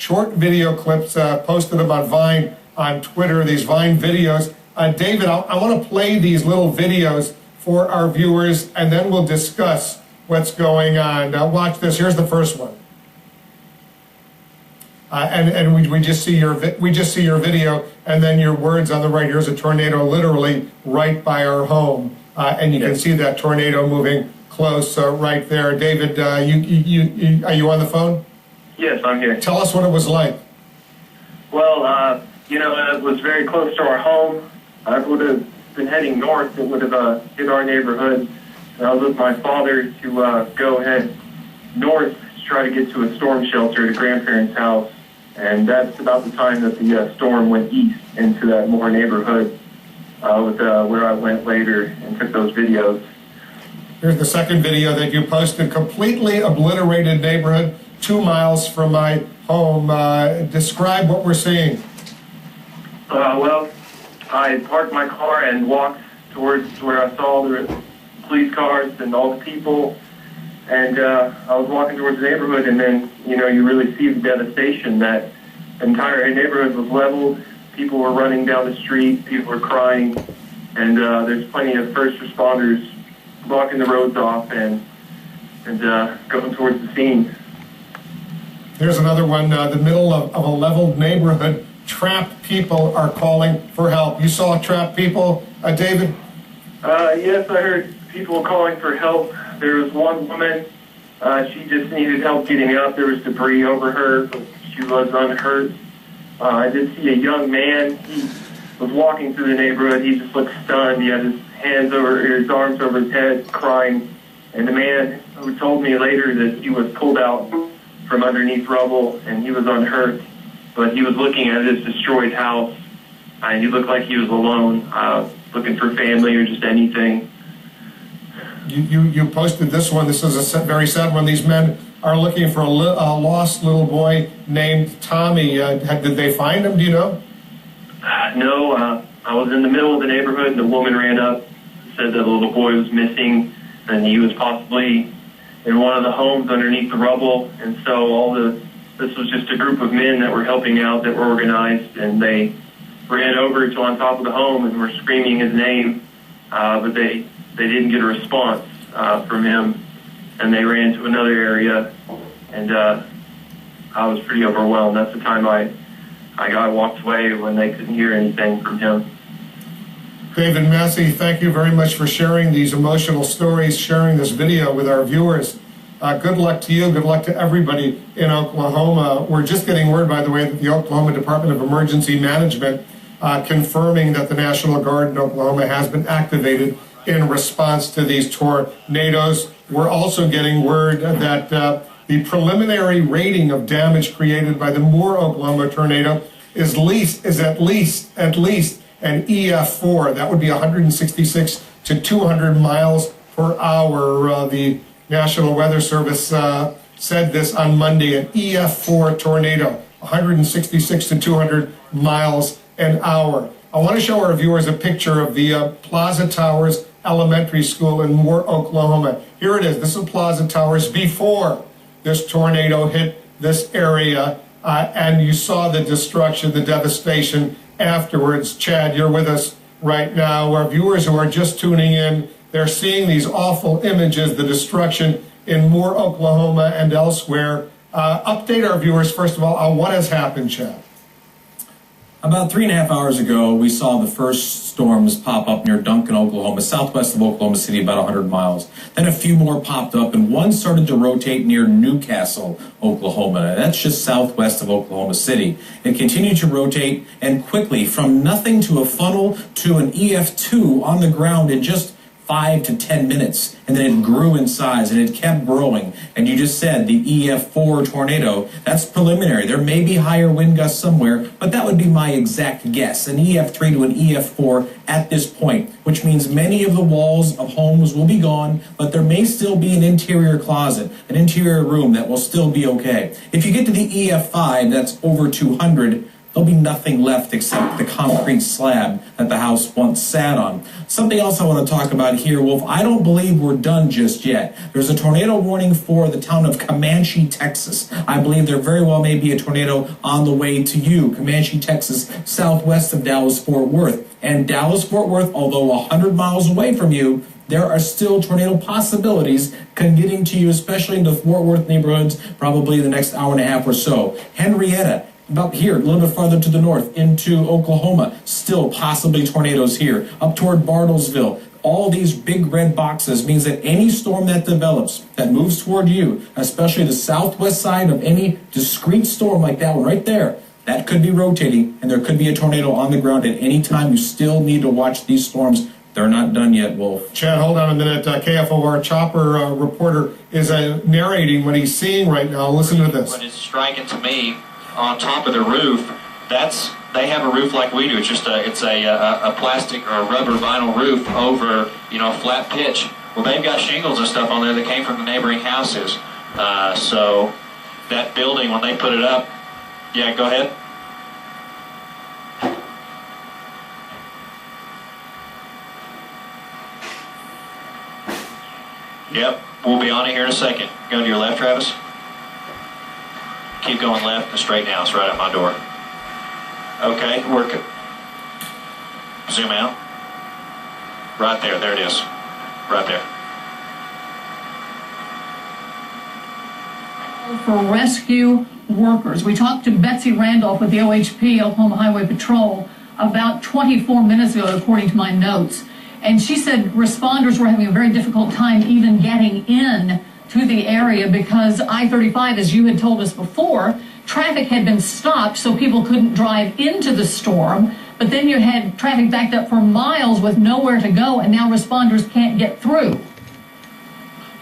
short video clips, posted them on Vine, on Twitter, these Vine videos. David, I want to play these little videos for our viewers, and then we'll discuss what's going on. Watch this. Here's the first one. And we just see your video, and then your words on the right. Here's a tornado literally right by our home, and you can see that tornado moving close right there. David, are you on the phone? Yes, I'm here. Tell us what it was like. Well, it was very close to our home. I would have been heading north. It would have hit our neighborhood. And I was with my father to go ahead north to try to get to a storm shelter at a grandparent's house. And that's about the time that the storm went east into that Moore neighborhood, with where I went later and took those videos. Here's the second video that you posted. Completely obliterated neighborhood, 2 miles from my home. Describe what we're seeing. Well, I parked my car and walked towards where I saw the police cars and all the people. And I was walking towards the neighborhood, and then, you really see the devastation. That entire neighborhood was leveled. People were running down the street. People were crying. And there's plenty of first responders blocking the roads off and going towards the scene. Here's another one. The middle of a leveled neighborhood. Trapped people are calling for help. You saw trapped people, David? Yes, I heard people calling for help. There was one woman, she just needed help getting out. There was debris over her, but she was unhurt. I did see a young man. He was walking through the neighborhood. He just looked stunned. He had his arms over his head, crying. And the man who told me later that he was pulled out from underneath rubble and he was unhurt, but he was looking at his destroyed house, and he looked like he was alone, looking for family or just anything. You posted this one. This is a very sad one. These men are looking for a lost little boy named Tommy. Did they find him? Do you know? No. I was in the middle of the neighborhood, and a woman ran up, said that the little boy was missing, and he was possibly in one of the homes underneath the rubble. And so this was just a group of men that were helping out, that were organized, and they ran over to on top of the home and were screaming his name, but they didn't get a response from him, and they ran to another area, and I was pretty overwhelmed. That's the time I walked away, when they couldn't hear anything from him. David Massey, thank you very much for sharing these emotional stories, sharing this video with our viewers. Good luck to you. Good luck to everybody in Oklahoma. We're just getting word, by the way, that the Oklahoma Department of Emergency Management confirming that the National Guard in Oklahoma has been activated in response to these tornadoes. We're also getting word that the preliminary rating of damage created by the Moore, Oklahoma tornado is at least an Ef4. That would be 166 to 200 miles per hour. The National Weather Service said this on Monday, an Ef4 tornado, 166 to 200 miles an hour. I want to show our viewers a picture of the Plaza Towers Elementary School in Moore, Oklahoma. Here it is. This is Plaza Towers before this tornado hit this area, and you saw the destruction, the devastation afterwards. Chad, you're with us right now. Our viewers who are just tuning in, they're seeing these awful images, the destruction in Moore, Oklahoma and elsewhere. Update our viewers, first of all, on what has happened, Chad. About 3.5 hours ago, we saw the first storms pop up near Duncan, Oklahoma, southwest of Oklahoma City, about 100 miles. Then a few more popped up, and one started to rotate near Newcastle, Oklahoma. That's just southwest of Oklahoma City. It continued to rotate, and quickly, from nothing to a funnel to an EF2 on the ground in just 5 to 10 minutes, and then it grew in size, and it kept growing. And you just said the Ef4 tornado, that's preliminary. There may be higher wind gusts somewhere, but that would be my exact guess, an Ef3 to an Ef4 at this point, which means many of the walls of homes will be gone, but there may still be an interior closet, an interior room that will still be okay. If you get to the Ef5, that's over 200, there'll be nothing left except the concrete slab that the house once sat on. Something else I want to talk about here, Wolf, I don't believe we're done just yet. There's a tornado warning for the town of Comanche, Texas. I believe there very well may be a tornado on the way to you, Comanche, Texas, southwest of Dallas-Fort Worth. And Dallas-Fort Worth, although 100 miles away from you, there are still tornado possibilities getting to you, especially in the Fort Worth neighborhoods, probably in the next hour and a half or so. Henrietta, about here, a little bit farther to the north, into Oklahoma, still possibly tornadoes here. Up toward Bartlesville, all these big red boxes means that any storm that develops, that moves toward you, especially the southwest side of any discrete storm like that one right there, that could be rotating, and there could be a tornado on the ground at any time. You still need to watch these storms. They're not done yet, Wolf. Chad, hold on a minute. KFOR chopper reporter is narrating what he's seeing right now. Listen to this. What is striking to me, on top of the roof, they have a roof like we do. It's just a plastic or a rubber vinyl roof over a flat pitch. Well, they've got shingles and stuff on there that came from the neighboring houses. So that building, when they put it up, yeah, go ahead. Yep, we'll be on it here in a second. Go to your left, Travis. Keep going left and straight now. It's right at my door. Okay, work it. Zoom out. Right there. There it is. Right there. For rescue workers. We talked to Betsy Randolph with the OHP, Oklahoma Highway Patrol, about 24 minutes ago, according to my notes. And she said responders were having a very difficult time even getting in to the area because I-35, as you had told us before, traffic had been stopped so people couldn't drive into the storm. But then you had traffic backed up for miles with nowhere to go, and now responders can't get through.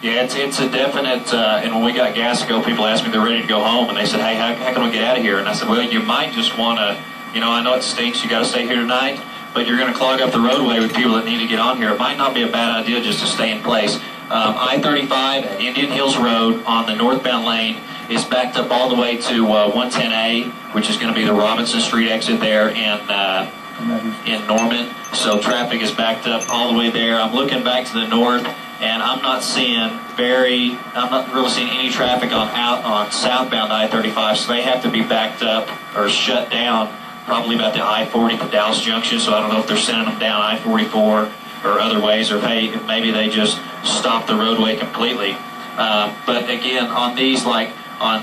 Yeah, it's a definite, and when we got gas ago, people asked me they're ready to go home, and they said, hey, how can we get out of here? And I said, well, you might just want to, I know it stinks, you got to stay here tonight, but you're going to clog up the roadway with people that need to get on here. It might not be a bad idea just to stay in place. I-35 at Indian Hills Road on the northbound lane is backed up all the way to 110A, which is going to be the Robinson Street exit there in Norman. So traffic is backed up all the way there. I'm looking back to the north, and I'm not really seeing any traffic on southbound I-35, so they have to be backed up or shut down probably about the I-40 to Dallas Junction. So I don't know if they're sending them down I-44 or other ways, or hey, maybe they just stop the roadway completely. But again, on these, like on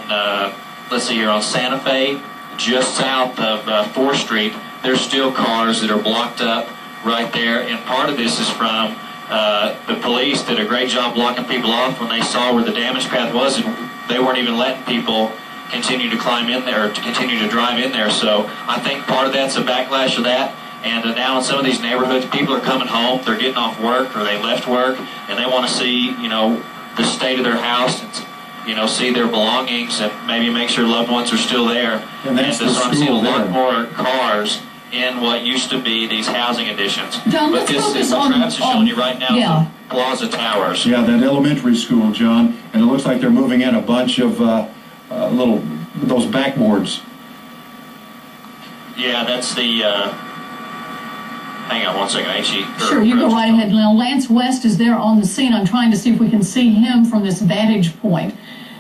let's see here, on Santa Fe, just south of 4th Street, there's still cars that are blocked up right there, and part of this is from the police did a great job blocking people off when they saw where the damage path was, and they weren't even letting people continue to climb in there, or to continue to drive in there. So I think part of that's a backlash of that. And now in some of these neighborhoods, people are coming home, they're getting off work, or they left work, and they want to see, the state of their house, and, see their belongings, and maybe make sure loved ones are still there. And that's so I'm seeing a lot more cars in what used to be these housing additions. John, but this is what Travis is showing you right now, yeah. Plaza Towers. Yeah, that elementary school, John, and it looks like they're moving in a bunch of those backboards. Yeah, that's the... hang on one second, Sure, you go right ahead. Now, Lance West is there on the scene. I'm trying to see if we can see him from this vantage point.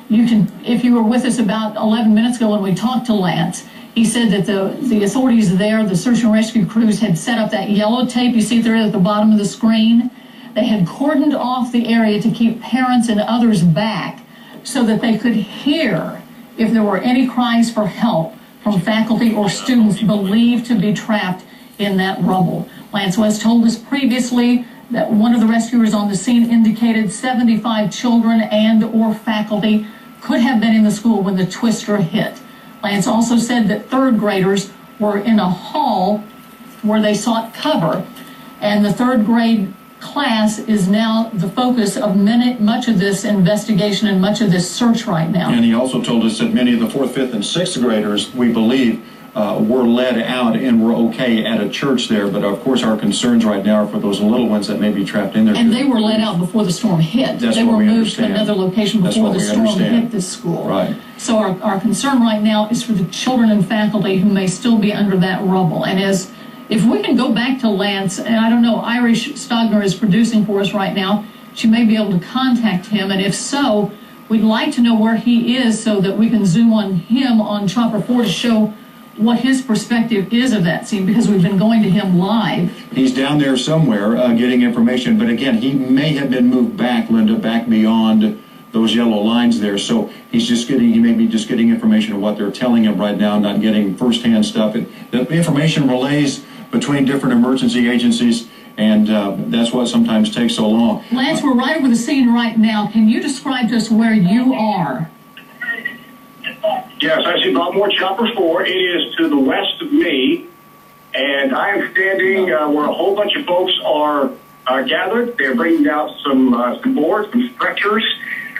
You can, if you were with us about 11 minutes ago when we talked to Lance, he said that the authorities there, the search and rescue crews, had set up that yellow tape you see there at the bottom of the screen. They had cordoned off the area to keep parents and others back so that they could hear if there were any cries for help from faculty or students believed to be trapped in that rubble. Lance West told us previously that one of the rescuers on the scene indicated 75 children and or faculty could have been in the school when the twister hit. Lance also said that third graders were in a hall where they sought cover, and the third grade class is now the focus of much of this investigation and much of this search right now. And he also told us that many of the 4th, 5th, and 6th graders, we believe, were led out and were okay at a church there. But of course, our concerns right now are for those little ones that may be trapped in there. And they were let out before the storm hit. That's they what were we moved understand. to another location before the storm hit this school. Right. So our concern right now is for the children and faculty who may still be under that rubble. And if we can go back to Lance, and I don't know, Irish Stogner is producing for us right now. She may be able to contact him, and if so, we'd like to know where he is so that we can zoom on him on Chopper 4 to show what his perspective is of that scene, because we've been going to him live. He's down there somewhere getting information, but again, he may have been moved back, Linda, back beyond those yellow lines there. So he may be just getting information of what they're telling him right now, not getting firsthand stuff. The information relays between different emergency agencies, and that's what sometimes takes so long. Lance, we're right over the scene right now. Can you describe to us where you are? Yes, I see Baltimore Chopper 4. It is to the west of me, and I am standing where a whole bunch of folks are gathered. They're bringing out some boards, some stretchers.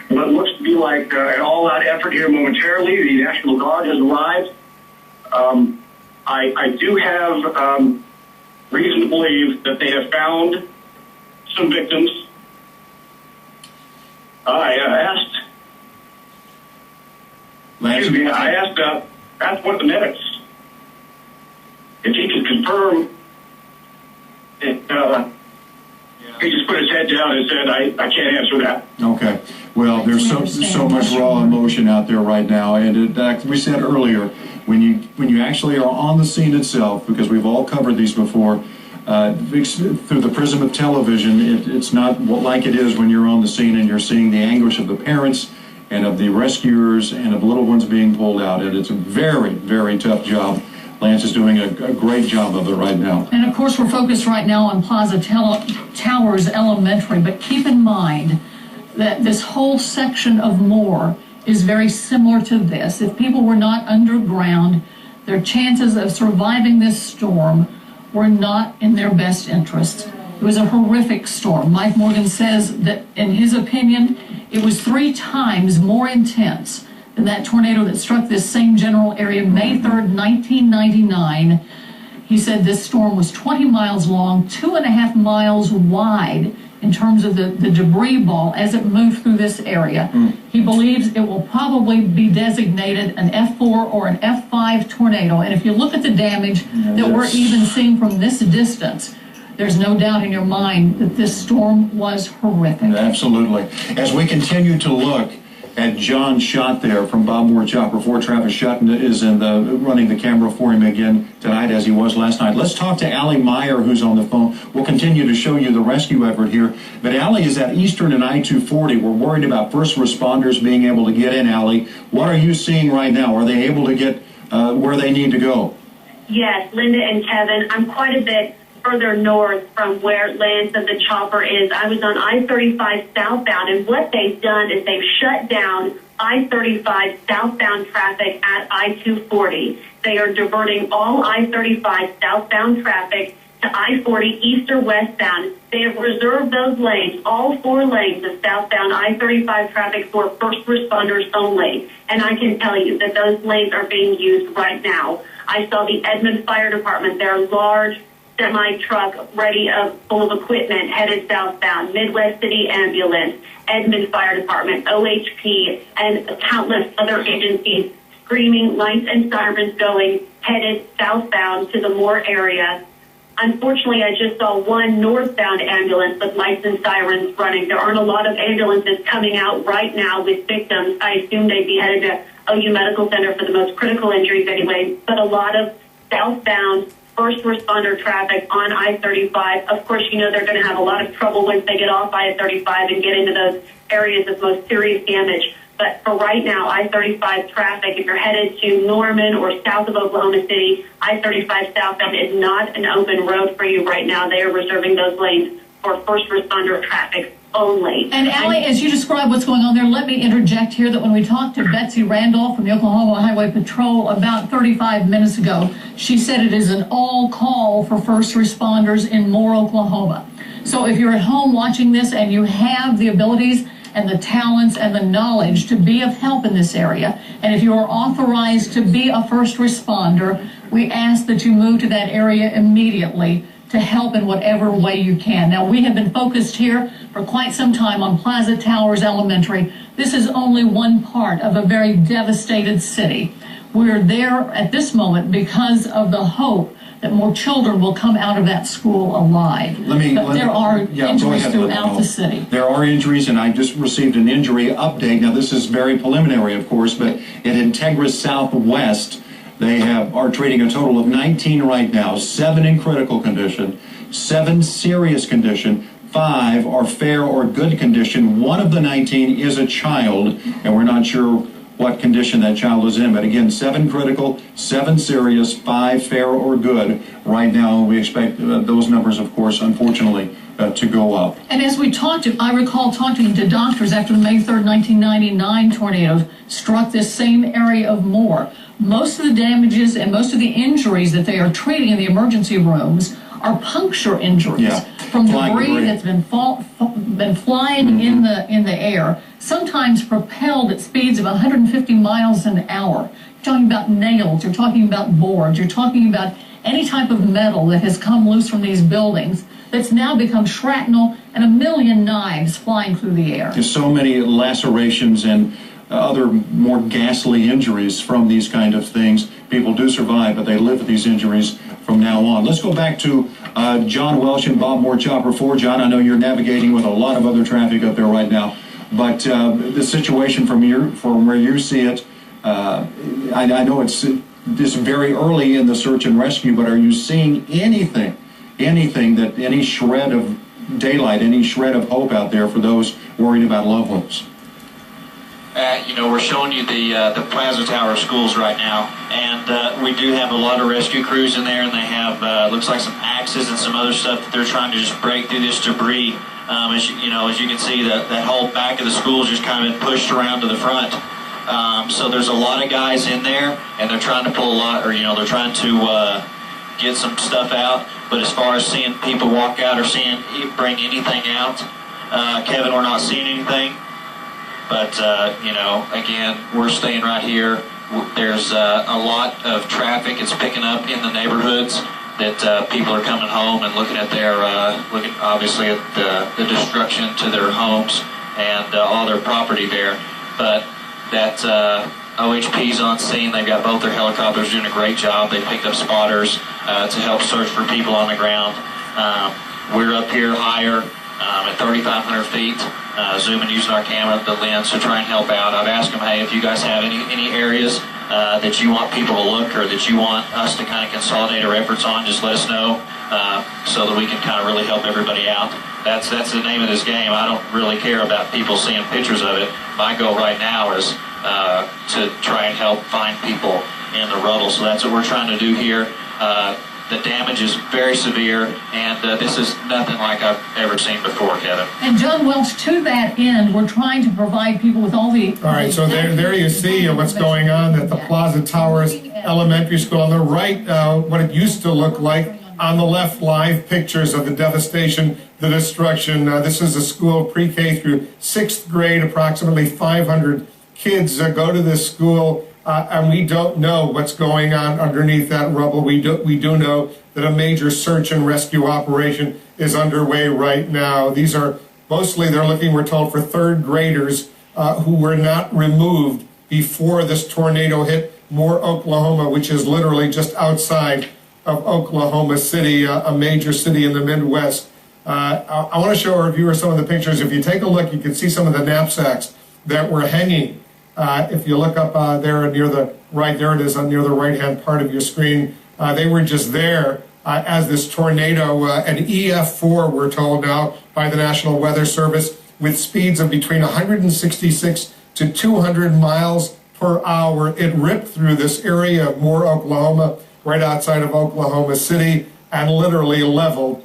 What looks to be like an all-out effort here momentarily. The National Guard has arrived. I do have reason to believe that they have found some victims. I asked one of the medics if he could confirm. He just put his head down and said, I can't answer that. Okay. Well, there's so much raw emotion out there right now, and like we said earlier, when you actually are on the scene itself, because we've all covered these before, through the prism of television, it's not like it is when you're on the scene and you're seeing the anguish of the parents and of the rescuers and of little ones being pulled out. And it's a very, very tough job. Lance is doing a great job of it right now. And of course, we're focused right now on Plaza Towers Elementary, but keep in mind that this whole section of Moore is very similar to this. If people were not underground, their chances of surviving this storm were not in their best interest. It was a horrific storm. Mike Morgan says that, in his opinion, it was 3 times more intense than that tornado that struck this same general area May 3rd, 1999. He said this storm was 20 miles long, 2.5 miles wide in terms of the debris ball as it moved through this area. He believes it will probably be designated an F4 or an F5 tornado. And if you look at the damage that we're even seeing from this distance, there's no doubt in your mind that this storm was horrific. Absolutely. As we continue to look at John's shot there from Baltimore Chopper 4, Travis Shutton is running the camera for him again tonight as he was last night. Let's talk to Allie Meyer, who's on the phone. We'll continue to show you the rescue effort here. But Allie is at Eastern and I-240. We're worried about first responders being able to get in, Allie. What are you seeing right now? Are they able to get where they need to go? Yes, Linda and Kevin, I'm quite a bit further north from where Lance of the Chopper is. I was on I-35 southbound, and what they've done is they've shut down I-35 southbound traffic at I-240. They are diverting all I-35 southbound traffic to I-40 east or westbound. They have reserved those lanes, all 4 lanes of southbound I-35 traffic, for first responders only. And I can tell you that those lanes are being used right now. I saw the Edmond Fire Department, their large semi-truck ready full of equipment headed southbound, Midwest City Ambulance, Edmond Fire Department, OHP, and countless other agencies screaming, lights and sirens going, headed southbound to the Moore area. Unfortunately, I just saw 1 northbound ambulance with lights and sirens running. There aren't a lot of ambulances coming out right now with victims. I assume they'd be headed to OU Medical Center for the most critical injuries anyway, but a lot of southbound first responder traffic on I-35. Of course, you know they're going to have a lot of trouble once they get off I-35 and get into those areas of most serious damage. But for right now, I-35 traffic, if you're headed to Norman or south of Oklahoma City, I-35 southbound is not an open road for you right now. They are reserving those lanes for first responder traffic only. And Allie, as you describe what's going on there, let me interject here that when we talked to Betsy Randolph from the Oklahoma Highway Patrol about 35 minutes ago, she said it is an all call for first responders in Moore, Oklahoma. So if you're at home watching this and you have the abilities, and the talents and the knowledge to be of help in this area. And if you are authorized to be a first responder, we ask that you move to that area immediately to help in whatever way you can. Now, we have been focused here for quite some time on Plaza Towers Elementary. This is only one part of a very devastated city. We're there at this moment because of the hope that more children will come out of that school alive. But there are injuries throughout the city. There are injuries, and I just received an injury update. Now, this is very preliminary, of course, but at Integra Southwest, they are treating a total of 19 right now, 7 in critical condition, 7 serious condition, 5 are fair or good condition. 1 of the 19 is a child, and we're not sure what condition that child is in. But again, 7 critical, 7 serious, 5 fair or good right now. We expect those numbers, of course, unfortunately, to go up. And as we talked, I recall talking to doctors after the May 3rd, 1999 tornado struck this same area of Moore. Most of the damages and most of the injuries that they are treating in the emergency rooms are puncture injuries from debris that's been flying in the air, sometimes propelled at speeds of 150 miles an hour. You're talking about nails, you're talking about boards, you're talking about any type of metal that has come loose from these buildings that's now become shrapnel and a million knives flying through the air. There's so many lacerations and other more ghastly injuries from these kind of things. People do survive, but they live with these injuries from now on. Let's go back to John Welsh and Bob Moore, Chopper 4. John, I know you're navigating with a lot of other traffic up there right now, but the situation from where you see it, I know it's very early in the search and rescue, but are you seeing anything that any shred of daylight, any shred of hope out there for those worried about loved ones? We're showing you the Plaza Tower schools right now, and we do have a lot of rescue crews in there, and they have looks like some axes and some other stuff that they're trying to just break through this debris. As you can see, that whole back of the school is just kind of been pushed around to the front. So there's a lot of guys in there, and they're trying to pull a lot, or they're trying to get some stuff out. But as far as seeing people walk out or bring anything out, Kevin, we're not seeing anything. But, again, we're staying right here. There's a lot of traffic. It's picking up in the neighborhoods that people are coming home and looking at looking obviously at the destruction to their homes and all their property there. But that OHP's on scene. They've got both their helicopters doing a great job. They picked up spotters to help search for people on the ground. We're up here higher at 3,500 feet. Zooming using our camera, the lens, to try and help out. I've asked them, hey, if you guys have any areas that you want people to look or that you want us to kind of consolidate our efforts on, just let us know so that we can kind of really help everybody out. That's the name of this game. I don't really care about people seeing pictures of it. My goal right now is to try and help find people in the rubble. So that's what we're trying to do here. The damage is very severe, and this is nothing like I've ever seen before, Kevin. And John Welch, to that end, we're trying to provide people with all the... All right, so there you see what's going on at the Plaza Towers Elementary School. On the right, what it used to look like. On the left, live pictures of the devastation, the destruction. This is a school pre-K through 6th grade. Approximately 500 kids go to this school. And we don't know what's going on underneath that rubble. We do know that a major search and rescue operation is underway right now. These are mostly, they're looking, we're told, for 3rd graders who were not removed before this tornado hit Moore, Oklahoma, which is literally just outside of Oklahoma City, a major city in the Midwest. I want to show our viewers some of the pictures. If you take a look, you can see some of the knapsacks that were hanging. If you look up there near the right, there it is near the right-hand part of your screen. They were just there as this tornado, an Ef4, we're told now by the National Weather Service, with speeds of between 166 to 200 miles per hour. It ripped through this area of Moore, Oklahoma, right outside of Oklahoma City, and literally leveled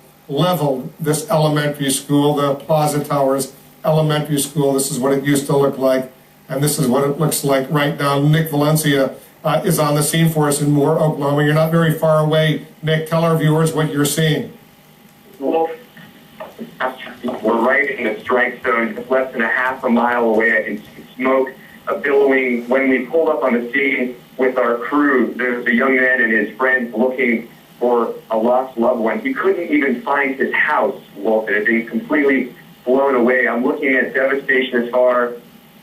this elementary school, the Plaza Towers Elementary School. This is what it used to look like. And this is what it looks like right now. Nick Valencia is on the scene for us in Moore, Oklahoma. You're not very far away. Nick, tell our viewers what you're seeing. Well, right in the strike zone, just less than a half a mile away. I can see smoke billowing. When we pulled up on the scene with our crew, there was a young man and his friends looking for a lost loved one. He couldn't even find his house, Wolf. It had been completely blown away. I'm looking at devastation as far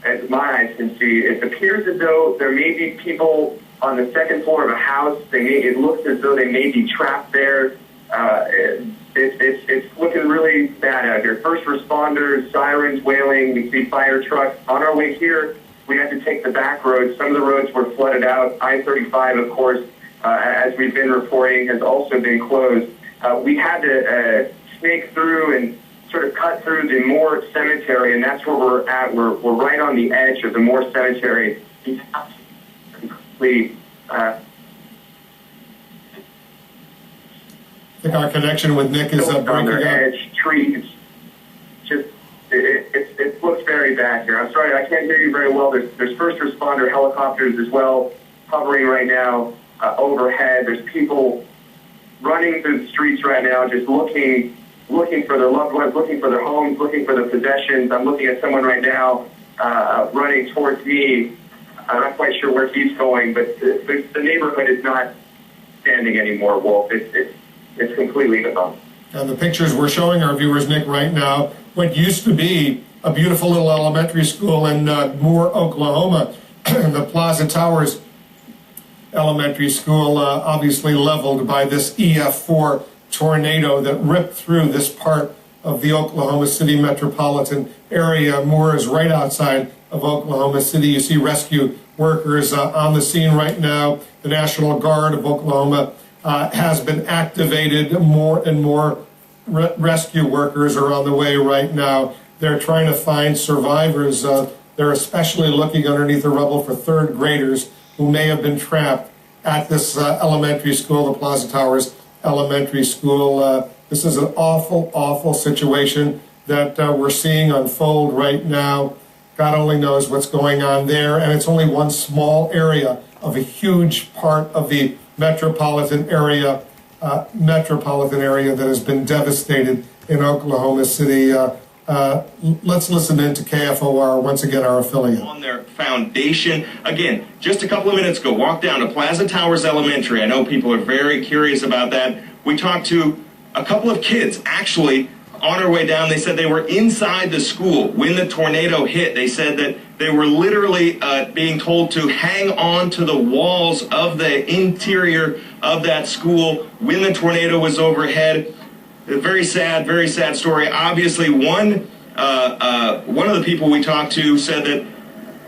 as my eyes can see. It appears as though there may be people on the second floor of a house. It looks as though they may be trapped there. It's looking really bad out here. First responders, sirens wailing. We see fire trucks. On our way here, we had to take the back roads. Some of the roads were flooded out. I-35, of course, as we've been reporting, has also been closed. We had to snake through and sort of cut through the Moore Cemetery, and that's where we're at. We're right on the edge of the Moore Cemetery. Completely. I think our connection with Nick is breaking on their up. edge, trees. Just it looks very bad here. I'm sorry, I can't hear you very well. There's first responder helicopters as well hovering right now overhead. There's people running through the streets right now, just looking for their loved ones, looking for their homes, looking for their possessions. I'm looking at someone right now running towards me. I'm not quite sure where he's going, but the neighborhood is not standing anymore, Wolf. It's completely gone. And the pictures we're showing our viewers, Nick, right now, what used to be a beautiful little elementary school in Moore, Oklahoma, the Plaza Towers Elementary School, obviously leveled by this Ef4 tornado that ripped through this part of the Oklahoma City metropolitan area. Moore is right outside of Oklahoma City. You see rescue workers on the scene right now. The National Guard of Oklahoma has been activated. More and more rescue workers are on the way right now. They're trying to find survivors. They're especially looking underneath the rubble for third graders who may have been trapped at this elementary school, the Plaza Towers Elementary School. This is an awful, awful situation that we're seeing unfold right now. God only knows what's going on there, and it's only one small area of a huge part of the metropolitan area that has been devastated in Oklahoma City. Let's listen in to KFOR, once again, our affiliate. On their foundation. Again, just a couple of minutes ago, walked down to Plaza Towers Elementary. I know people are very curious about that. We talked to a couple of kids, actually, on our way down. They said they were inside the school when the tornado hit. They said that they were literally being told to hang on to the walls of the interior of that school when the tornado was overhead. A very sad story. Obviously, one of the people we talked to said that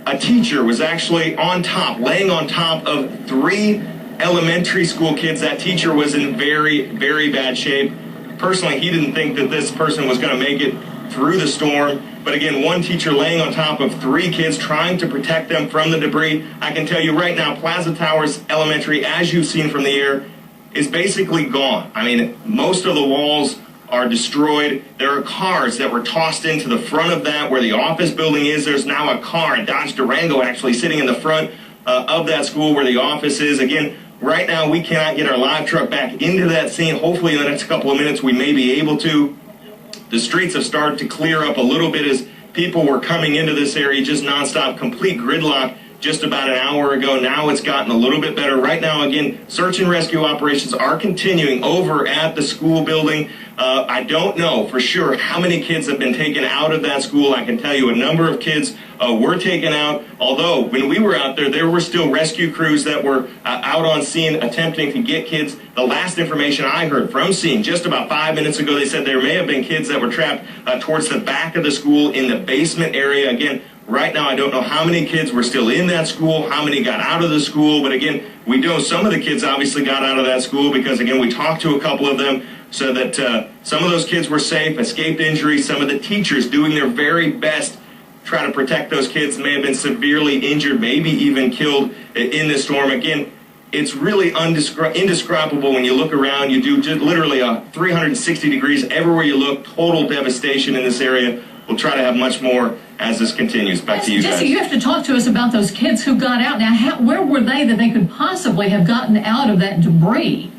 a teacher was actually on top, laying on top of 3 elementary school kids. That teacher was in very, very bad shape. Personally, he didn't think that this person was going to make it through the storm. But again, one teacher laying on top of 3 kids, trying to protect them from the debris. I can tell you right now, Plaza Towers Elementary, as you've seen from the air, is basically gone. I mean, most of the walls are destroyed. There are cars that were tossed into the front of that where the office building is. There's now a car, a Dodge Durango, actually sitting in the front of that school where the office is. Again, right now we cannot get our live truck back into that scene. Hopefully in the next couple of minutes we may be able to. The streets have started to clear up a little bit as people were coming into this area, just nonstop, complete gridlock just about an hour ago. Now it's gotten a little bit better. Right now, again, search and rescue operations are continuing over at the school building. I don't know for sure how many kids have been taken out of that school. I can tell you a number of kids were taken out, although when we were out there were still rescue crews that were out on scene attempting to get kids. The last information I heard from scene just about 5 minutes ago, they said there may have been kids that were trapped towards the back of the school in the basement area. Again, right now I don't know how many kids were still in that school, how many got out of the school, but again, we know some of the kids obviously got out of that school because, again, we talked to a couple of them so that some of those kids were safe, escaped injury. Some of the teachers doing their very best try to protect those kids may have been severely injured, maybe even killed in this storm. Again, it's really indescribable when you look around. You do just literally 360 degrees everywhere you look, total devastation in this area. We'll try to have much more as this continues. Back to you guys. Jesse, you have to talk to us about those kids who got out. Now, where were they that they could possibly have gotten out of that debris?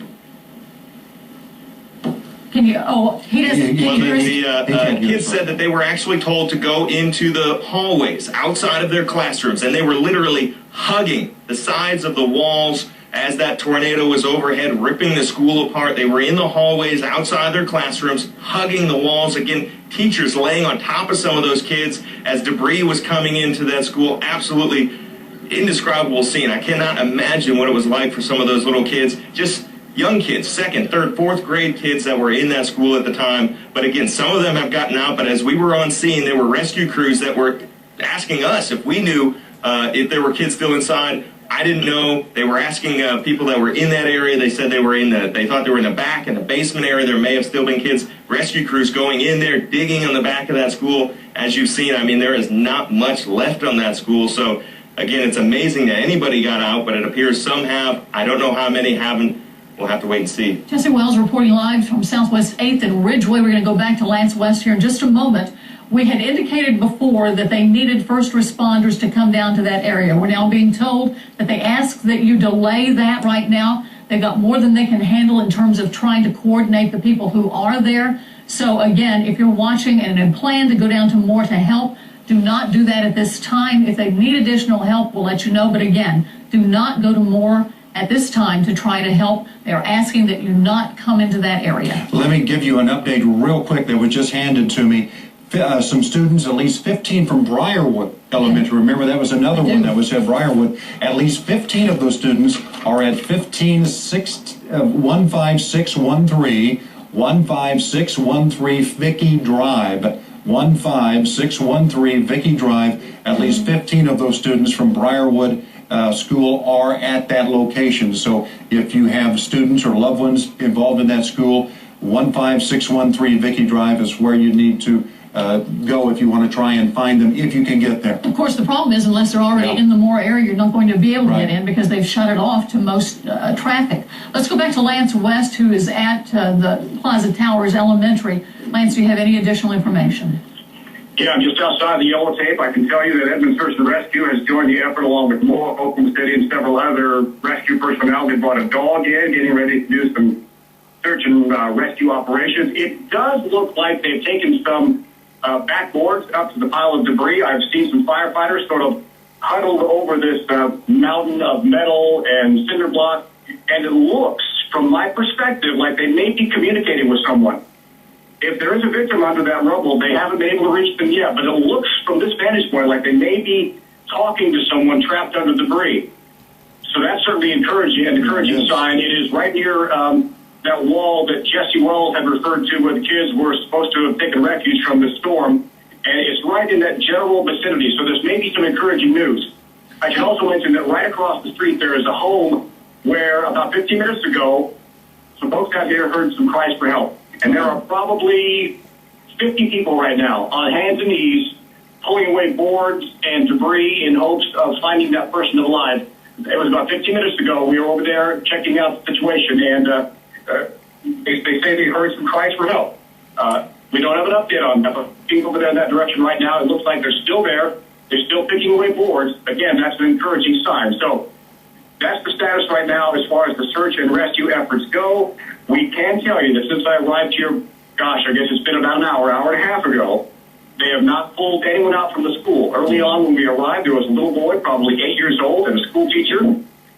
Can you, oh, he doesn't, Well, can you hear us? the kids said that they were actually told to go into the hallways outside of their classrooms, and they were literally hugging the sides of the walls as that tornado was overhead, ripping the school apart. They were in the hallways outside their classrooms, hugging the walls. Again, teachers laying on top of some of those kids as debris was coming into that school. Absolutely indescribable scene. I cannot imagine what it was like for some of those little kids. Just young kids, second, third, fourth grade kids that were in that school at the time. But again, some of them have gotten out, but as we were on scene, there were rescue crews that were asking us if we knew if there were kids still inside. I didn't know. They were asking people that were in that area. They said they thought they were in the back, in the basement area. There may have still been kids. Rescue crews going in there, digging on the back of that school. As you've seen, I mean, there is not much left on that school. So again, it's amazing that anybody got out, but it appears some have. I don't know how many haven't. We'll have to wait and see. Jesse Wells reporting live from Southwest 8th and Ridgeway. We're going to go back to Lance West here in just a moment. We had indicated before that they needed first responders to come down to that area. We're now being told that they ask that you delay that right now. They've got more than they can handle in terms of trying to coordinate the people who are there. So again, if you're watching and plan to go down to more to help, do not do that at this time. If they need additional help, we'll let you know. But again, do not go to more at this time to try to help. They're asking that you not come into that area. Let me give you an update real quick that was just handed to me. Some students, at least 15 from Briarwood Elementary. Remember, that was another one that was at Briarwood. At least 15 of those students are at 15613 Vicky Drive. 15613 Vicky Drive. At least 15 of those students from Briarwood School are at that location. So if you have students or loved ones involved in that school, 15613 Vicky Drive is where you need to go if you want to try and find them, if you can get there. Of course, the problem is unless they're already in the Moore area, you're not going to be able to get in because they've shut it off to most traffic. Let's go back to Lance West, who is at the Plaza Towers Elementary. Lance, do you have any additional information? Yeah, I'm just outside the yellow tape. I can tell you that Edmond Search and Rescue has joined the effort along with Moore, Oklahoma City, and several other rescue personnel. They brought a dog in, getting ready to do some search and rescue operations. It does look like they've taken some backboards up to the pile of debris. I've seen some firefighters sort of huddled over this mountain of metal and cinder block, and it looks, from my perspective, like they may be communicating with someone. If there is a victim under that rubble, they haven't been able to reach them yet, but it looks from this vantage point like they may be talking to someone trapped under debris. So that's certainly encouraging, an encouraging sign. It is right near that wall that Jesse Wells had referred to where the kids were supposed to have taken refuge from the storm, and it's right in that general vicinity, so there's maybe some encouraging news. I should also mention that right across the street there is a home where about 15 minutes ago, some folks out here heard some cries for help, and there are probably 50 people right now on hands and knees pulling away boards and debris in hopes of finding that person alive. It was about 15 minutes ago. We were over there checking out the situation, and they say they heard some cries for help. We don't have an update on that, but people over there in that direction right now, it looks like they're still there. They're still picking away boards. Again, that's an encouraging sign. So that's the status right now as far as the search and rescue efforts go. We can tell you that since I arrived here, gosh, I guess it's been about an hour and a half ago, they have not pulled anyone out from the school. Early on when we arrived, there was a little boy, probably 8 years old, and a school teacher.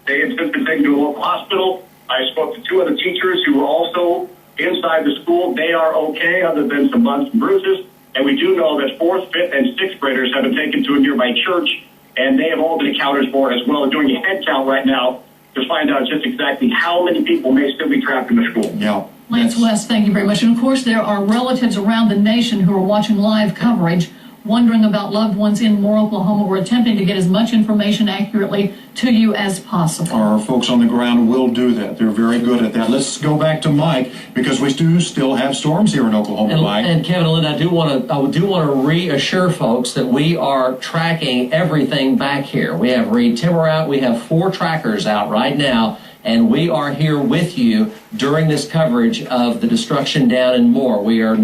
They had since been taken to a local hospital. I spoke to 2 other teachers who were also inside the school. They are okay, other than some bumps and bruises. And we do know that 4th, 5th, and 6th graders have been taken to a nearby church, and they have all been accounted for as well. They're doing a head count right now to find out just exactly how many people may still be trapped in the school. Yeah. Lance West, thank you very much. And of course, there are relatives around the nation who are watching live coverage, wondering about loved ones in Moore, Oklahoma. We're attempting to get as much information accurately to you as possible. Our folks on the ground will do that. They're very good at that. Let's go back to Mike, because we do still have storms here in Oklahoma, Mike. And Kevin and Lynn, I do want to reassure folks that we are tracking everything back here. We have Reed Timmer out. We have 4 trackers out right now, and we are here with you during this coverage of the destruction down in Moore. We are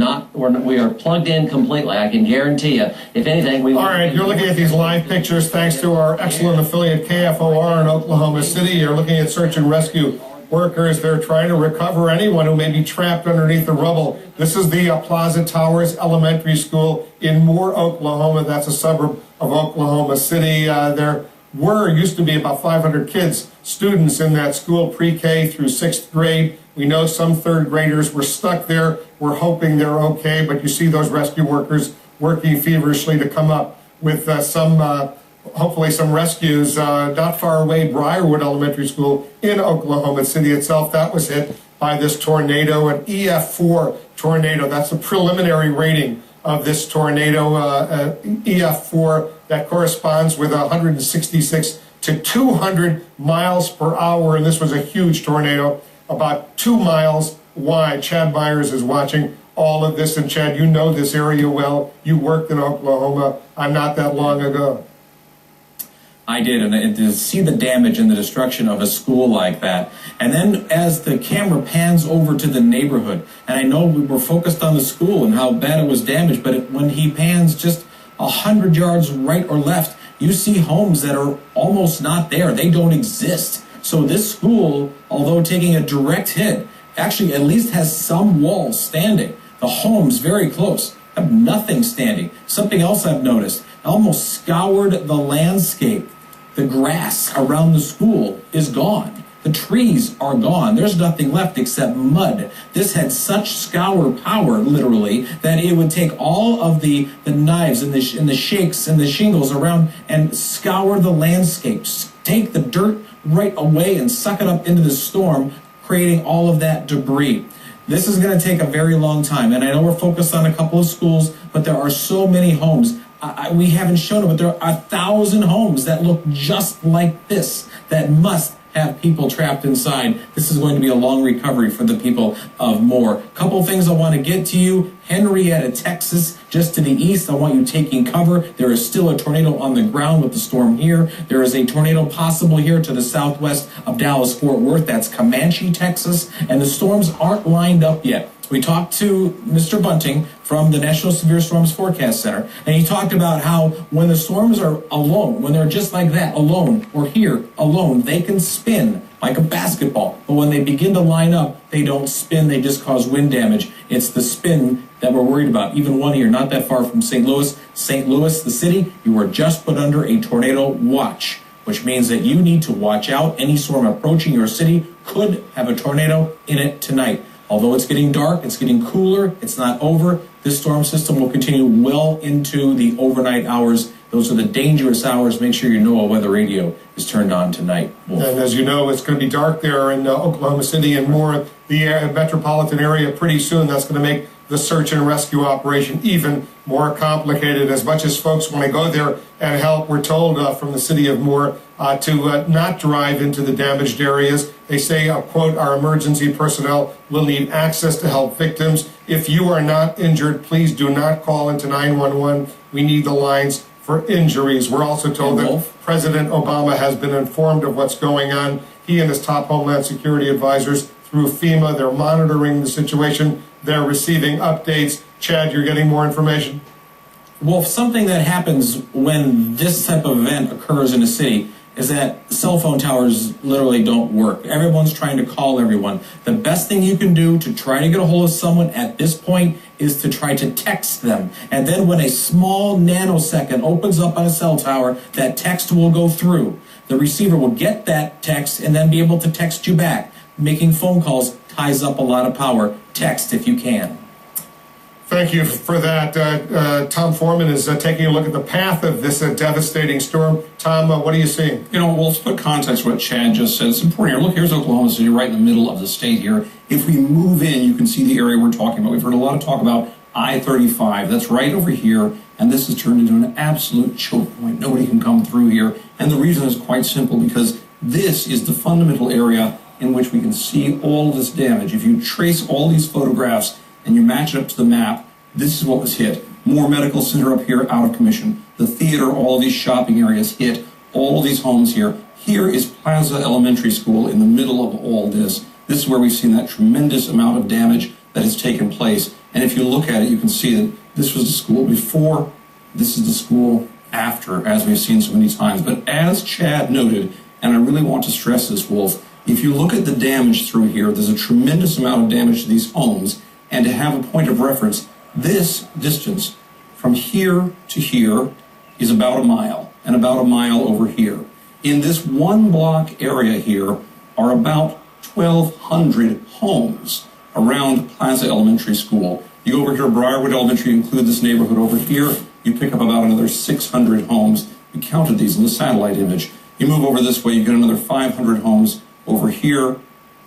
plugged in completely. I can guarantee you. If anything, we. All right, you're looking at these live pictures thanks to our excellent affiliate KFOR in Oklahoma City. You're looking at search and rescue workers. They're trying to recover anyone who may be trapped underneath the rubble. This is the Plaza Towers Elementary School in Moore, Oklahoma. That's a suburb of Oklahoma City. There used to be about 500 kids, students in that school, pre-K through 6th grade. We know some 3rd graders were stuck there. We're hoping they're okay, but you see those rescue workers working feverishly to come up with hopefully some rescues. Not far away, Briarwood Elementary School in Oklahoma City itself, that was hit by this tornado, an Ef4 tornado. That's the preliminary rating of this tornado, Ef4, that corresponds with 166 to 200 miles per hour, and this was a huge tornado, about 2 miles wide. Chad Myers is watching all of this, and Chad, you know this area well. You worked in Oklahoma not that long ago. I did, and to see the damage and the destruction of a school like that. And then as the camera pans over to the neighborhood, and I know we were focused on the school and how bad it was damaged, but when he pans just 100 yards right or left, you see homes that are almost not there. They don't exist. So this school, although taking a direct hit, actually at least has some walls standing. The homes very close have nothing standing. Something else I've noticed, almost scoured the landscape. The grass around the school is gone. The trees are gone. There's nothing left except mud. This had such scour power, literally, that it would take all of the knives and the shakes and the shingles around and scour the landscapes, take the dirt right away and suck it up into the storm, creating all of that debris. This is going to take a very long time, and I know we're focused on a couple of schools, but there are so many homes. We haven't shown it, but there are 1,000 homes that look just like this that must have people trapped inside. This is going to be a long recovery for the people of Moore. Couple things I want to get to you. Henrietta, Texas, just to the east. I want you taking cover. There is still a tornado on the ground with the storm here. There is a tornado possible here to the southwest of Dallas-Fort Worth. That's Comanche, Texas. And the storms aren't lined up yet. We talked to Mr. Bunting from the National Severe Storms Forecast Center, and he talked about how when the storms are alone, when they're just like that, alone, or here, alone, they can spin like a basketball. But when they begin to line up, they don't spin, they just cause wind damage. It's the spin that we're worried about. Even one here, not that far from St. Louis. St. Louis, the city, you were just put under a tornado watch, which means that you need to watch out. Any storm approaching your city could have a tornado in it tonight. Although it's getting dark, it's getting cooler, it's not over. This storm system will continue well into the overnight hours. Those are the dangerous hours. Make sure your NOAA weather radio is turned on tonight. And as you know, it's going to be dark there in Oklahoma City and more the metropolitan area pretty soon. That's going to make the search and rescue operation even more complicated. As much as folks want to go there and help, we're told from the city of Moore to not drive into the damaged areas. They say, quote, our emergency personnel will need access to help victims. If you are not injured, please do not call into 911. We need the lines for injuries. We're also told that President Obama has been informed of what's going on. He and his top Homeland Security advisors through FEMA, they're monitoring the situation. They're receiving updates. Chad, you're getting more information? Well, something that happens when this type of event occurs in a city is that cell phone towers literally don't work. Everyone's trying to call everyone. The best thing you can do to try to get a hold of someone at this point is to try to text them. And then when a small nanosecond opens up on a cell tower, that text will go through. The receiver will get that text and then be able to text you back. Making phone calls ties up a lot of power. Text if you can. Thank you for that. Tom Foreman is taking a look at the path of this devastating storm. Tom, what are you seeing? You know, well, to put context to what Chad just said, it's important here. Look, here's Oklahoma City, right in the middle of the state here. If we move in, you can see the area we're talking about. We've heard a lot of talk about I-35. That's right over here, and this has turned into an absolute choke point. Nobody can come through here, and the reason is quite simple, because this is the fundamental area in which we can see all of this damage. If you trace all these photographs and you match it up to the map, this is what was hit. Moore Medical Center up here, out of commission. The theater, all of these shopping areas hit. All of these homes here. Here is Plaza Elementary School in the middle of all this. This is where we've seen that tremendous amount of damage that has taken place. And if you look at it, you can see that this was the school before, this is the school after, as we've seen so many times. But as Chad noted, and I really want to stress this, Wolf, If you look at the damage through here, there's a tremendous amount of damage to these homes. And to have a point of reference, this distance from here to here is about a mile, and about a mile over here. In this one block area here are about 1,200 homes around Plaza Elementary School. You go over here to Briarwood Elementary, include this neighborhood over here, you pick up about another 600 homes. We counted these in the satellite image. You move over this way, you get another 500 homes over here,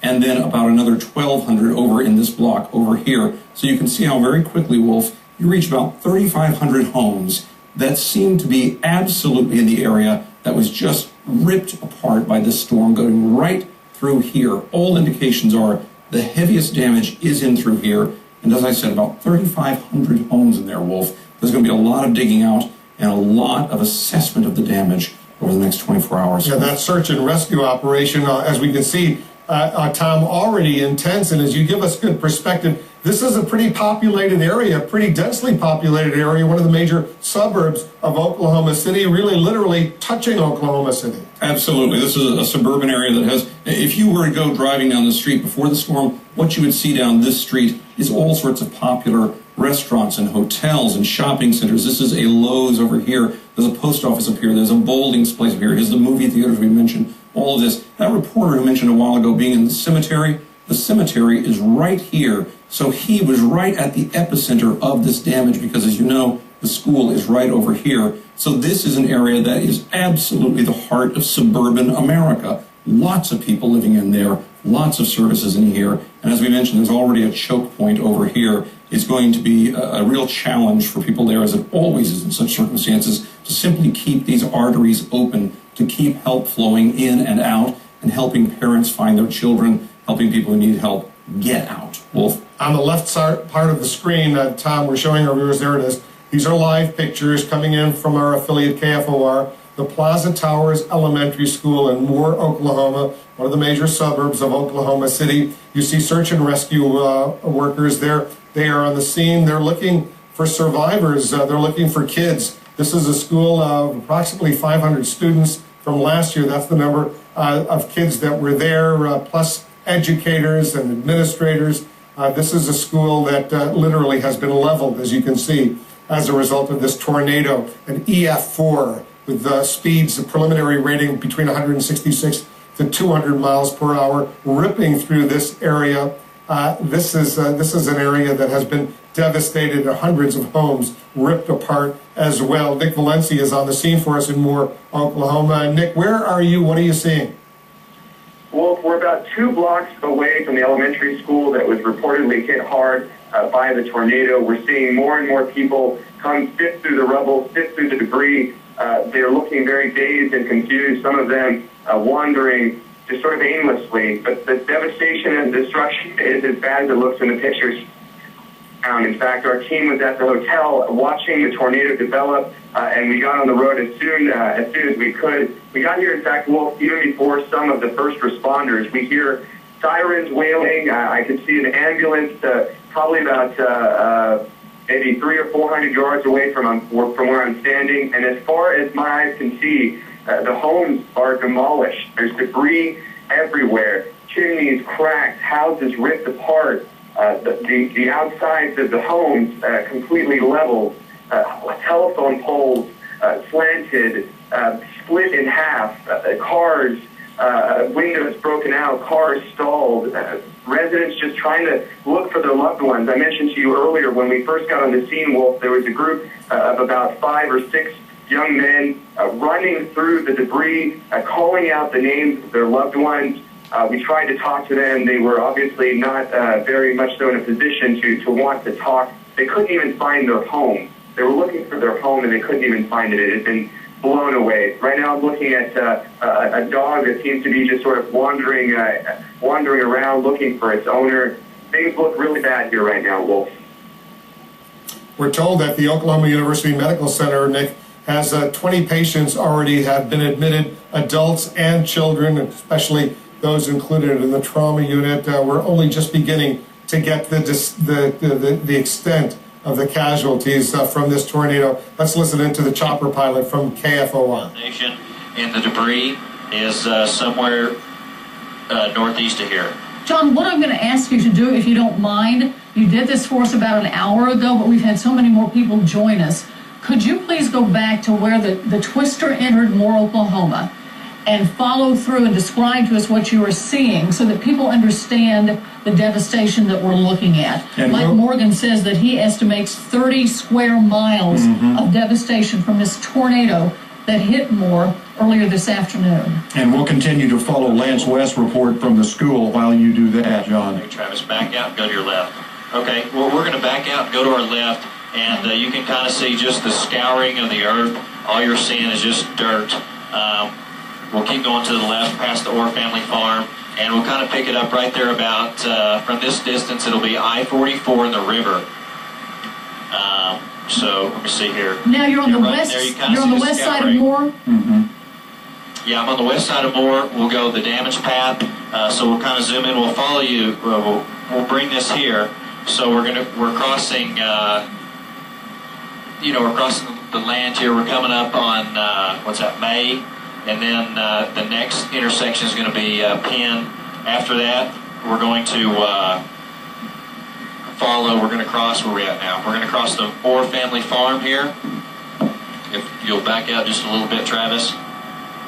and then about another 1,200 over in this block over here. So you can see how very quickly, Wolf, you reach about 3,500 homes that seem to be absolutely in the area that was just ripped apart by this storm going right through here. All indications are the heaviest damage is in through here. And as I said, about 3,500 homes in there, Wolf. There's going to be a lot of digging out and a lot of assessment of the damage over the next 24 hours. Yeah, that search and rescue operation, as we can see, Tom, already intense. And as you give us good perspective, this is a pretty populated area, pretty densely populated area, one of the major suburbs of Oklahoma City, really literally touching Oklahoma City. Absolutely. This is a suburban area that has, if you were to go driving down the street before the storm, what you would see down this street is all sorts of popular restaurants and hotels and shopping centers. This is a Lowe's over here. There's a post office up here. There's a Bolding's place up here. Here's the movie theaters we mentioned. All of this. That reporter who mentioned a while ago being in the cemetery is right here. So he was right at the epicenter of this damage because, as you know, the school is right over here. So this is an area that is absolutely the heart of suburban America. Lots of people living in there, lots of services in here. And as we mentioned, there's already a choke point over here. It's going to be a real challenge for people there, as it always is in such circumstances, to simply keep these arteries open, to keep help flowing in and out, and helping parents find their children, helping people who need help get out. Wolf? On the left part of the screen, Tom, we're showing our viewers, there it is. These are live pictures coming in from our affiliate KFOR, the Plaza Towers Elementary School in Moore, Oklahoma, one of the major suburbs of Oklahoma City. You see search and rescue workers there. They are on the scene. They're looking for survivors. They're looking for kids. This is a school of approximately 500 students from last year. That's the number of kids that were there, plus educators and administrators. This is a school that literally has been leveled, as you can see, as a result of this tornado, an Ef4 with speeds, a preliminary rating between 166 to 200 miles per hour, ripping through this area. This is an area that has been devastated, and hundreds of homes ripped apart as well. Nick Valencia is on the scene for us in Moore, Oklahoma. Nick, where are you? What are you seeing? Well, we're about 2 blocks away from the elementary school that was reportedly hit hard by the tornado. We're seeing more and more people come sift through the rubble, sift through the debris. They're looking very dazed and confused, some of them wandering just sort of aimlessly. But the devastation and destruction is as bad as it looks in the pictures. In fact, our team was at the hotel watching the tornado develop, and we got on the road as soon as we could. We got here, in fact, Wolf, even before some of the first responders. We hear sirens wailing. I could see an ambulance probably about maybe 300 or 400 yards away from where I'm standing. And as far as my eyes can see, the homes are demolished. There's debris everywhere, chimneys cracked, houses ripped apart. The outsides of the homes completely leveled, telephone poles slanted, split in half, cars, windows broken out, cars stalled, residents just trying to look for their loved ones. I mentioned to you earlier when we first got on the scene, Wolf, there was a group of about 5 or 6 young men running through the debris, calling out the names of their loved ones. We tried to talk to them. They were obviously not very much so in a position to want to talk. They couldn't even find their home. They were looking for their home, and they couldn't even find it. It had been blown away. Right now I'm looking at a dog that seems to be just sort of wandering around looking for its owner. Things look really bad here right now, Wolf. We're told that the Oklahoma University Medical Center, Nick, has 20 patients already have been admitted, adults and children, especially those included in the trauma unit. We're only just beginning to get the extent of the casualties from this tornado. Let's listen into the chopper pilot from KFOR. And the debris is somewhere northeast of here. John, what I'm going to ask you to do, if you don't mind, you did this for us about an hour ago, but we've had so many more people join us. Could you please go back to where the twister entered Moore, Oklahoma, and follow through and describe to us what you are seeing so that people understand the devastation that we're looking at? And Mike Morgan says that he estimates 30 square miles of devastation from this tornado that hit Moore earlier this afternoon. And we'll continue to follow Lance West's report from the school while you do that, John. Okay, Travis, back out and go to your left. Okay, well, we're going to back out and go to our left, and you can kind of see just the scouring of the earth. All you're seeing is just dirt. We'll keep going to the left past the Orr family farm, and we'll kind of pick it up right there about, from this distance, it'll be I-44 in the river. So let me see here. Now you're on the right west. there. You kinda You're on see the west side of scouring. Moore. Yeah, I'm on the west side of Moore. We'll go the damage path. So we'll kind of zoom in. We'll follow you. We'll bring this here. So we're crossing. We're crossing the land here. We're coming up on May, and then the next intersection is going to be Penn. After that, we're going to follow. We're going to cross where we're at now. We're going to cross the Orr family farm here. If you'll back out just a little bit, Travis,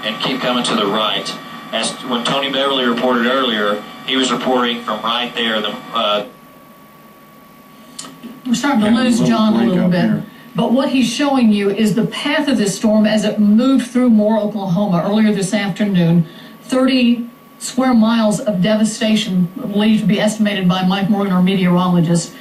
and keep coming to the right. As when Tony Beverly reported earlier, he was reporting from right there. We're starting to lose John a little bit. But what he's showing you is the path of this storm as it moved through Moore, Oklahoma earlier this afternoon. 30 square miles of devastation believed to be estimated by Mike Morgan, our meteorologist.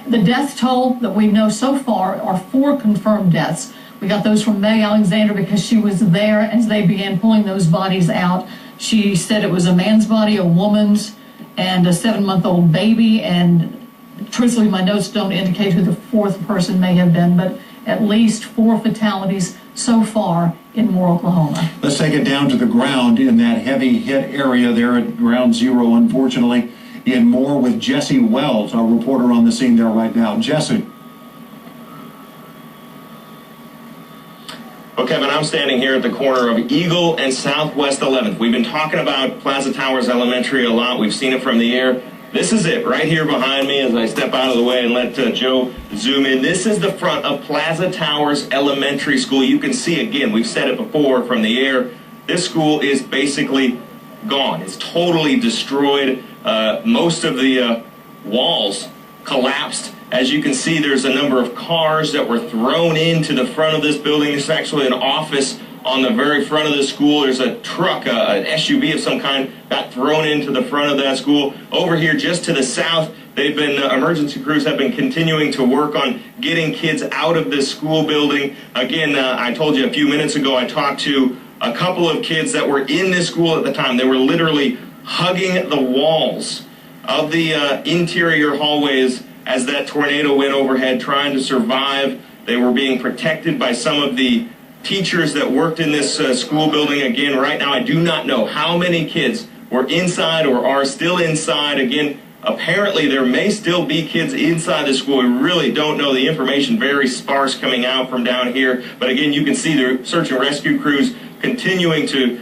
The death toll that we know so far are 4 confirmed deaths. We got those from May Alexander because she was there as they began pulling those bodies out. She said it was a man's body, a woman's, and a 7-month-old baby. And truthfully, my notes don't indicate who the 4th person may have been, but at least 4 fatalities so far in Moore, Oklahoma. Let's take it down to the ground in that heavy hit area there at ground zero, unfortunately, in Moore with Jesse Wells, our reporter on the scene there right now. Jesse. Well, Kevin, I'm standing here at the corner of Eagle and Southwest 11th. We've been talking about Plaza Towers Elementary a lot. We've seen it from the air. This is it right here behind me as I step out of the way and let Joe zoom in. This is the front of Plaza Towers Elementary School. You can see, again, we've said it before from the air, this school is basically gone. It's totally destroyed. Most of the walls collapsed. As you can see, there's a number of cars that were thrown into the front of this building. There's actually an office on the very front of the school. There's a truck, an SUV of some kind, got thrown into the front of that school. Over here, just to the south, emergency crews have been continuing to work on getting kids out of this school building. Again, I told you a few minutes ago, I talked to a couple of kids that were in this school at the time. They were literally hugging the walls of the interior hallways as that tornado went overhead, trying to survive. They were being protected by some of the teachers that worked in this school building. Again, right now, I do not know how many kids were inside or are still inside. Again, apparently there may still be kids inside the school. We really don't know. The information very sparse coming out from down here. But again, you can see the search and rescue crews continuing to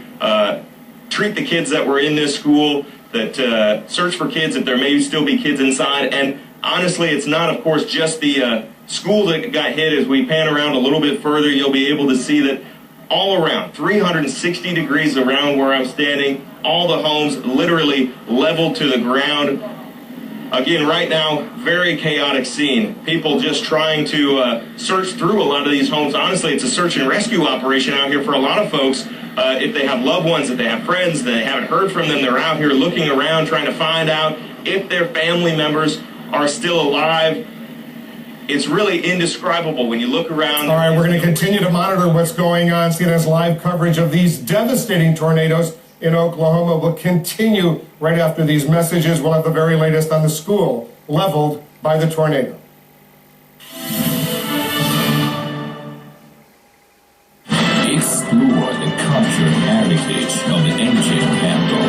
treat the kids that were in this school, that search for kids, that there may still be kids inside. And honestly, it's not, of course, just the school that got hit. As we pan around a little bit further, you'll be able to see that all around, 360 degrees around where I'm standing, all the homes literally leveled to the ground. Again, right now, very chaotic scene. People just trying to search through a lot of these homes. Honestly, it's a search and rescue operation out here for a lot of folks. If they have loved ones, if they have friends, they haven't heard from them, they're out here looking around, trying to find out if their family members are still alive. It's really indescribable when you look around. All right, we're going to continue to monitor what's going on. CNN's live coverage of these devastating tornadoes in Oklahoma will continue right after these messages. We'll have the very latest on the school leveled by the tornado. Explore the cultural heritage of the ancient capital.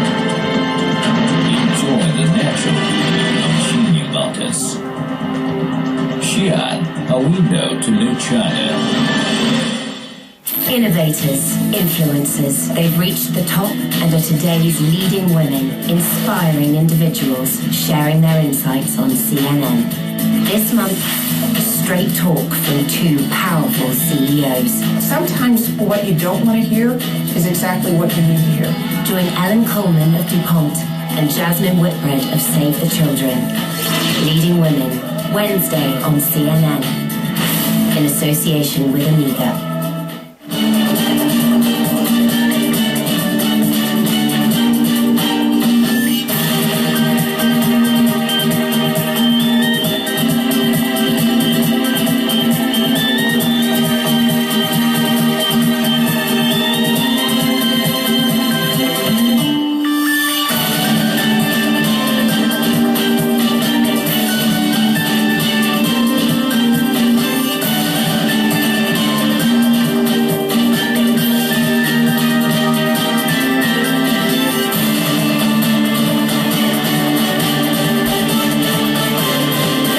Enjoy the natural beauty of Chimney Mountains. Xi'an, a window to New China. Innovators, influencers, they've reached the top and are today's leading women, inspiring individuals, sharing their insights on CNN. This month, straight talk from two powerful CEOs. Sometimes what you don't want to hear is exactly what you need to hear. Join Ellen Coleman of DuPont and Jasmine Whitbread of Save the Children. Leading Women, Wednesday on CNN, in association with Amiga.